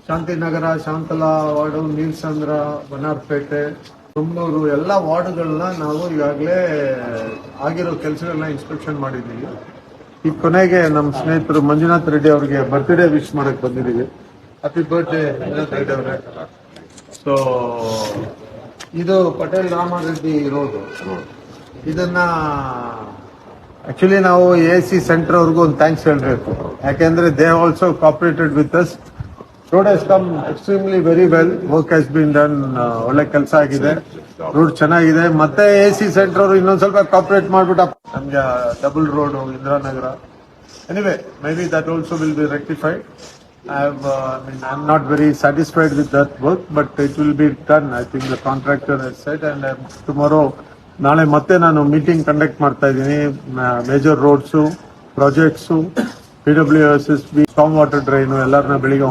Shantinagar, Shantala ward, Neelasandra, ಬನಾರ್ಪೇಟೆ, ತುಮೂರು ಎಲ್ಲ ವಾರ್ಡ್ಗಳನ್ನ ನಾವು ಈಗಾಗಲೇ ಆಗಿರೋ ಕೆಲಸಗಳನ್ನ ಇನ್ಸ್ಪೆಕ್ಷನ್ ಮಾಡಿದ್ದೀವಿ. ಈ ಕೊನೆಗೆ ನಮ್ಮ ಸ್ನೇಹಿತರು ಮಂಜುನಾಥ್ ರೆಡ್ಡಿ ಅವರಿಗೆ ಬರ್ತ್ಡೇ ವಿಶ್ ಮಾಡಕ್ ಬಂದಿದ್ದೀವಿ. ಹ್ಯಾಪಿ ಬರ್ತ್ಡೇ ಮಂಜುನಾಥ್ ರೆಡ್ಡಿ ಅವರೇ. ಸೊ ಇದು ಪಟೇಲ್ ರಾಮಾರೆಡ್ಡಿ ರೋಡ್. ಇದನ್ನ ಆಕ್ಚುಲಿ ನಾವು AC ಸೆಂಟರ್ ಅವ್ರಿಗೂ ಒಂದು ಥ್ಯಾಂಕ್ಸ್ ಹೇಳ್ಬೇಕು. ಯಾಕೆಂದ್ರೆ they also cooperated with us. Road has come extremely very well. Work has been done. ಒಳ್ಳೆ ಕೆಲಸ ಆಗಿದೆ, ರೋಡ್ ಚೆನ್ನಾಗಿದೆ. ಮತ್ತೆ AC ಸೆಂಟರ್ ಅವರು ಇನ್ನೊಂದ್ ಸ್ವಲ್ಪ ಕೋಆಪರೇಟ್ ಮಾಡ್ಬಿಟ್ಟು ನಮ್ಗೆ double road Indiranagar. Anyway, may be that also will be rectified. I am not very satisfied with that work, but it will be done. I think the contractor has said, and tomorrow, ನಾಳೆ ಮತ್ತೆ ನಾನು meeting conduct ಮಾಡ್ತಾ ಇದ್ದೀನಿ. Major roads, projects, PWSSB, storm water drain ಎಲ್ಲರನ್ನ ಬೆಳಿಗ್ಗೆ